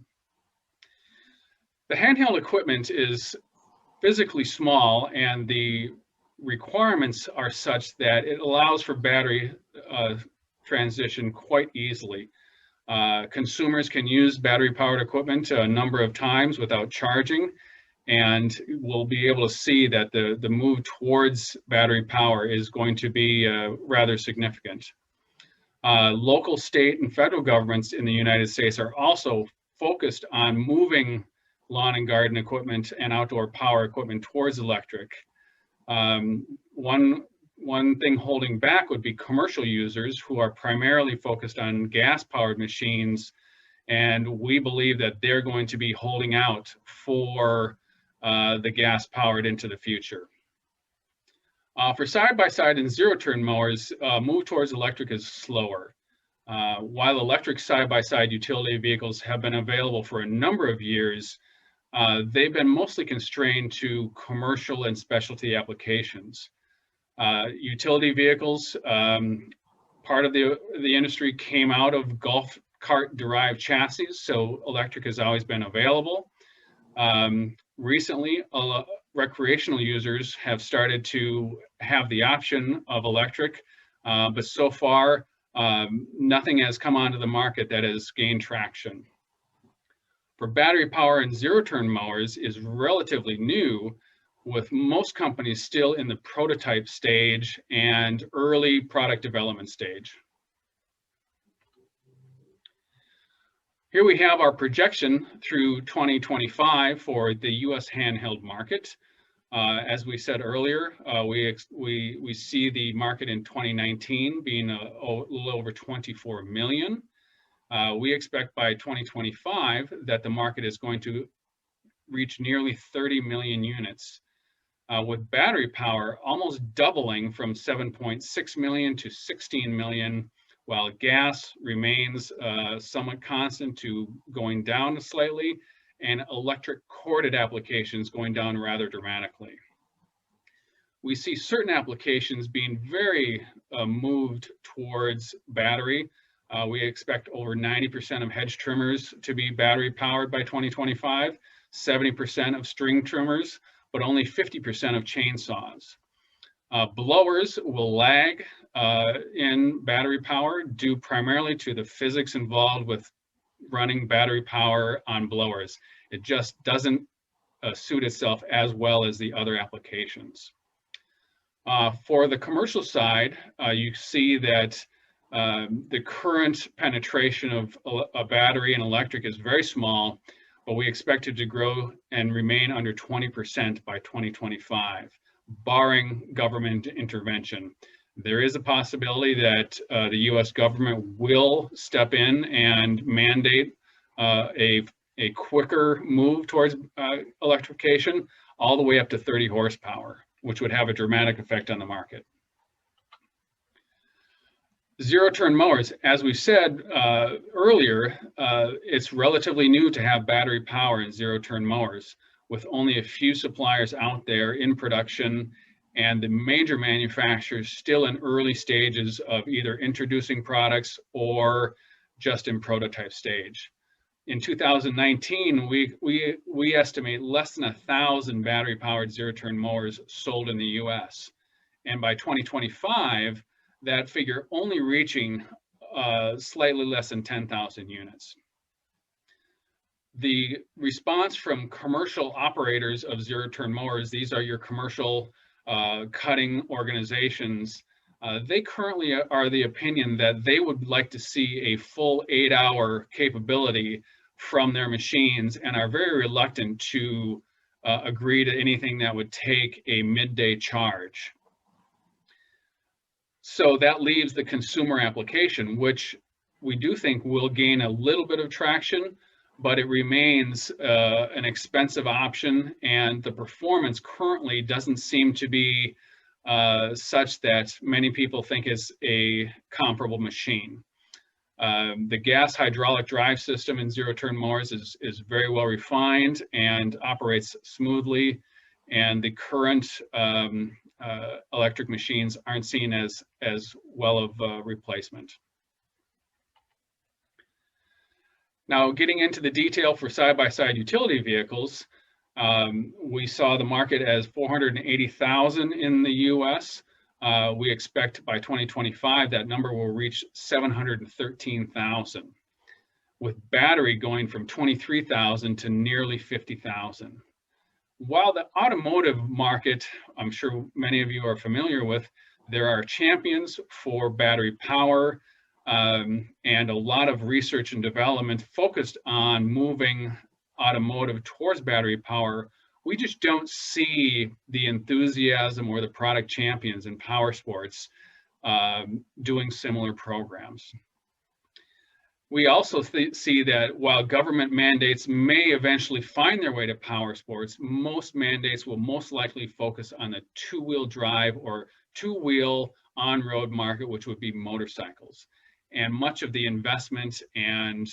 The handheld equipment is physically small, and the requirements are such that it allows for battery transition quite easily. Consumers can use battery-powered equipment a number of times without charging, and we'll be able to see that the move towards battery power is going to be rather significant. Local, state, and federal governments in the United States are also focused on moving lawn and garden equipment and outdoor power equipment towards electric. One thing holding back would be commercial users who are primarily focused on gas-powered machines, and we believe that they're going to be holding out for the gas-powered into the future. For side-by-side and zero-turn mowers, move towards electric is slower. While electric side-by-side utility vehicles have been available for a number of years, they've been mostly constrained to commercial and specialty applications. Utility vehicles, part of the industry came out of golf cart derived chassis, so electric has always been available. Recently, recreational users have started to have the option of electric, but so far, nothing has come onto the market that has gained traction. For battery power and zero-turn mowers is relatively new, with most companies still in the prototype stage and early product development stage. Here we have our projection through 2025 for the US handheld market. As we said earlier, we see the market in 2019 being a little over 24 million. We expect by 2025 that the market is going to reach nearly 30 million units. With battery power almost doubling from 7.6 million to 16 million, while gas remains somewhat constant to going down slightly, and electric corded applications going down rather dramatically. We see certain applications being very moved towards battery. We expect over 90% of hedge trimmers to be battery powered by 2025, 70% of string trimmers, but only 50% of chainsaws. Blowers will lag in battery power due primarily to the physics involved with running battery power on blowers. It just doesn't suit itself as well as the other applications. For the commercial side, you see that the current penetration of a battery and electric is very small, but we expect it to grow and remain under 20% by 2025, barring government intervention. There is a possibility that the US government will step in and mandate a quicker move towards electrification, all the way up to 30 horsepower, which would have a dramatic effect on the market. Zero-turn mowers, as we said earlier, it's relatively new to have battery power in zero-turn mowers, with only a few suppliers out there in production, and the major manufacturers still in early stages of either introducing products or just in prototype stage. In 2019, we estimate less than 1,000 battery-powered zero-turn mowers sold in the US. And by 2025, that figure only reaching slightly less than 10,000 units. The response from commercial operators of zero-turn mowers, these are your commercial cutting organizations, they currently are the opinion that they would like to see a full 8-hour capability from their machines and are very reluctant to agree to anything that would take a midday charge. So that leaves the consumer application, which we do think will gain a little bit of traction, but it remains an expensive option, and the performance currently doesn't seem to be such that many people think it's a comparable machine. The gas hydraulic drive system in zero-turn mowers is very well refined and operates smoothly, and the current electric machines aren't seen as well of a replacement. Now, getting into the detail for side-by-side utility vehicles, we saw the market as 480,000 in the US. We expect by 2025 that number will reach 713,000, with battery going from 23,000 to nearly 50,000. While the automotive market, I'm sure many of you are familiar with, there are champions for battery power and a lot of research and development focused on moving automotive towards battery power. We just don't see the enthusiasm or the product champions in Powersports doing similar programs. We also see that while government mandates may eventually find their way to Powersports, most mandates will most likely focus on the two-wheel drive or two-wheel on-road market, which would be motorcycles. And much of the investment and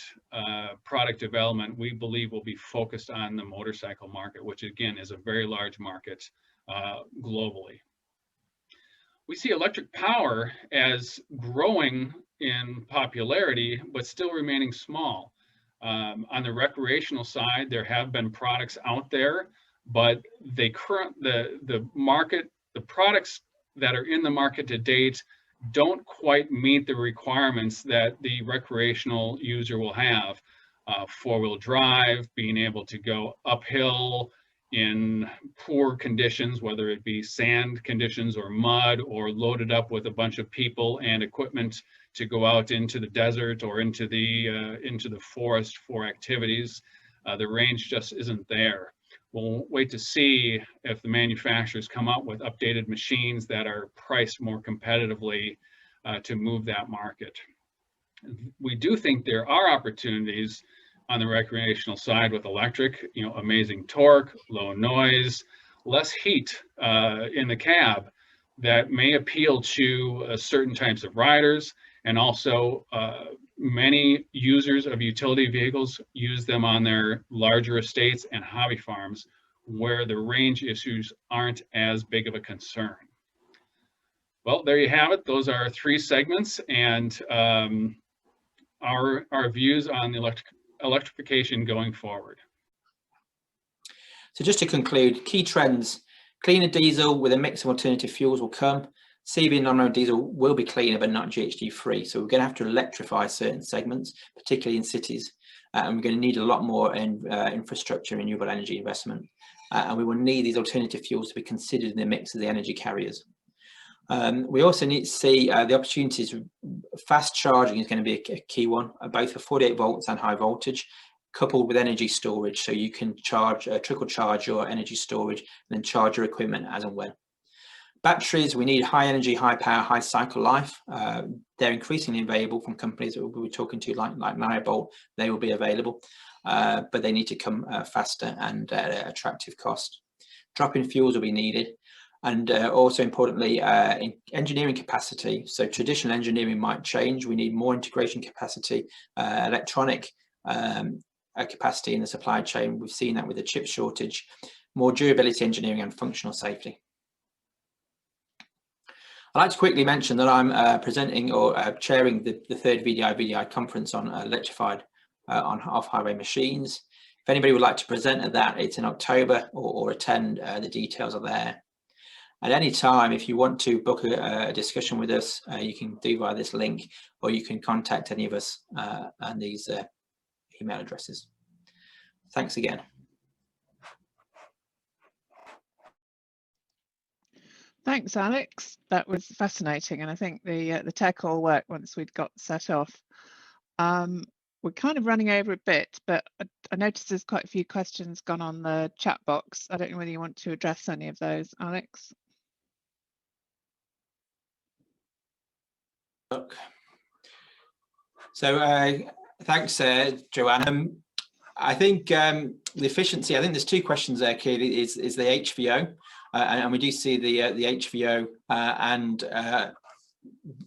product development, we believe, will be focused on the motorcycle market, which again is a very large market globally. We see electric power as growing in popularity, but still remaining small. On the recreational side, there have been products out there, but the products that are in the market to date don't quite meet the requirements that the recreational user will have. Four-wheel drive, being able to go uphill in poor conditions, whether it be sand conditions or mud, or loaded up with a bunch of people and equipment to go out into the desert or into the forest for activities. The range just isn't there. We'll wait to see if the manufacturers come up with updated machines that are priced more competitively to move that market. We do think there are opportunities on the recreational side with electric, amazing torque, low noise, less heat in the cab that may appeal to certain types of riders. And also many users of utility vehicles use them on their larger estates and hobby farms where the range issues aren't as big of a concern. Well, there you have it. Those are 3 segments, and our views on the electrification going forward. So just to conclude, key trends: cleaner diesel with a mix of alternative fuels will come. CV and non-road diesel will be cleaner, but not GHG free. So we're going to have to electrify certain segments, particularly in cities. And we're going to need a lot more infrastructure, renewable energy investment. And we will need these alternative fuels to be considered in the mix of the energy carriers. We also need to see the opportunities. Fast charging is going to be a key one, both for 48 volts and high voltage, coupled with energy storage. So you can trickle charge your energy storage and then charge your equipment as and when. Batteries, we need high energy, high power, high cycle life. They're increasingly available from companies that we'll be talking to, like Maribolt. They will be available, but they need to come faster and at an attractive cost. Drop-in fuels will be needed. And also importantly, in engineering capacity. So traditional engineering might change. We need more integration capacity, electronic capacity in the supply chain. We've seen that with the chip shortage, more durability engineering and functional safety. I'd like to quickly mention that I'm presenting or chairing the third VDI conference on electrified on off-highway machines. If anybody would like to present at that, it's in October, or attend, the details are there. At any time, if you want to book a discussion with us, you can do via this link, or you can contact any of us and these email addresses. Thanks again. Thanks, Alex. That was fascinating, and I think the tech all worked once we'd got set off. We're kind of running over a bit, but I noticed there's quite a few questions gone on the chat box. I don't know whether you want to address any of those, Alex. So thanks, Joanna. I think the efficiency, I think there's two questions there, clearly, is the HVO. And we do see the HVO and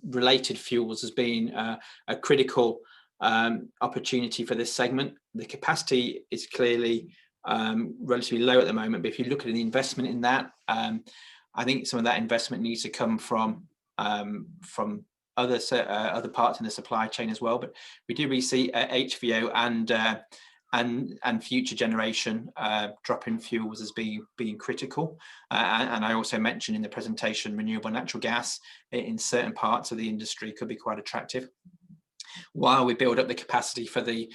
related fuels as being a critical opportunity for this segment. The capacity is clearly relatively low at the moment, but if you look at the investment in that, I think some of that investment needs to come from other parts in the supply chain as well. But we do really see HVO and future generation drop-in fuels as being critical. And I also mentioned in the presentation renewable natural gas in certain parts of the industry could be quite attractive, while we build up the capacity for the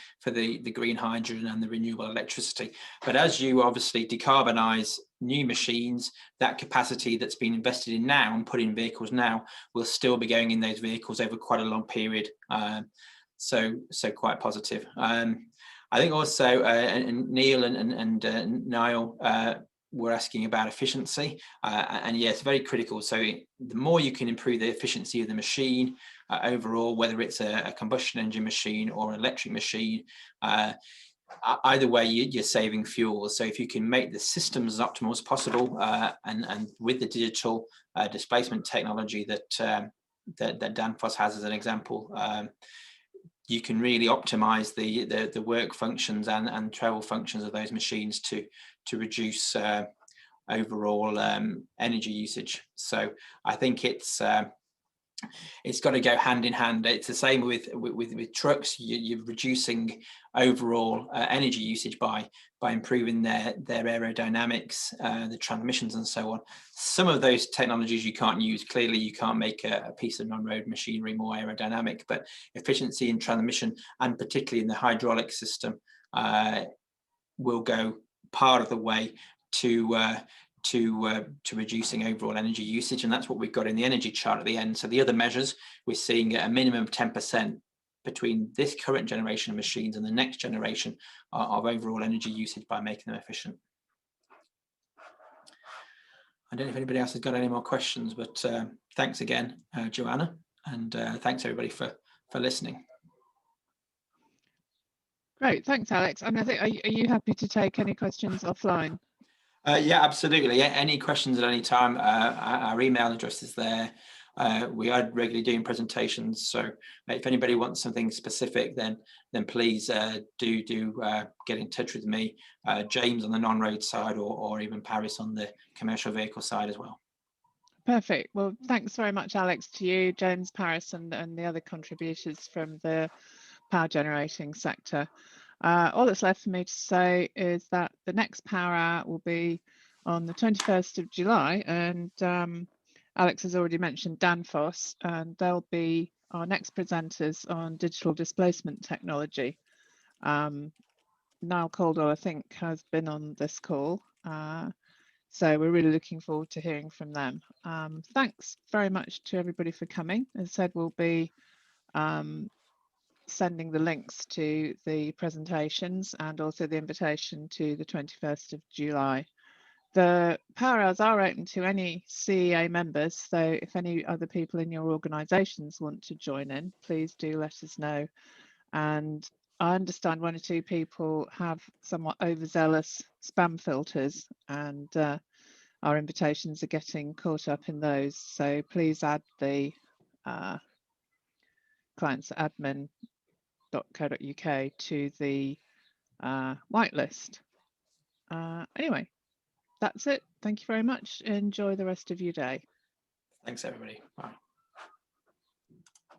green hydrogen and the renewable electricity. But as you obviously decarbonize new machines, that capacity that's been invested in now and put in vehicles now will still be going in those vehicles over quite a long period. So quite positive. I think also and Neil and Niall were asking about efficiency, and yes, very critical. So the more you can improve the efficiency of the machine overall, whether it's a combustion engine machine or an electric machine, either way you're saving fuel. So if you can make the systems as optimal as possible, and with the digital displacement technology that Danfoss has as an example, you can really optimize the work functions and travel functions of those machines to reduce overall energy usage. So I think it's got to go hand in hand. It's the same with trucks. You're reducing overall energy usage by improving their aerodynamics, the transmissions and so on. Some of those technologies you can't use. Clearly you can't make a piece of non-road machinery more aerodynamic, but efficiency in transmission, and particularly in the hydraulic system, will go part of the way to reducing overall energy usage. And that's what we've got in the energy chart at the end. So the other measures, we're seeing a minimum of 10% between this current generation of machines and the next generation of overall energy usage by making them efficient. I don't know if anybody else has got any more questions, but thanks again, Joanna, and thanks everybody for listening. Great, thanks, Alex. And I think, are you happy to take any questions offline? Yeah, absolutely. Any questions at any time, our email address is there. We are regularly doing presentations, so if anybody wants something specific, then please do get in touch with me, James on the non-road side, or even Paris on the commercial vehicle side as well. Perfect. Well, thanks very much, Alex, to you, James, Paris, and the other contributors from the power generating sector. All that's left for me to say is that the next Power Hour will be on the 21st of July, and Alex has already mentioned Danfoss, and they'll be our next presenters on digital displacement technology. Niall Caldwell, I think, has been on this call, so we're really looking forward to hearing from them. Thanks very much to everybody for coming. As I said, we'll be sending the links to the presentations and also the invitation to the 21st of July. The Power Hours are open to any CEA members, so if any other people in your organisations want to join in, please do let us know. And I understand one or two people have somewhat overzealous spam filters, and our invitations are getting caught up in those. So please add the clients@admin.co.uk to the whitelist. Anyway, that's it. Thank you very much. Enjoy the rest of your day. Thanks, everybody. Bye.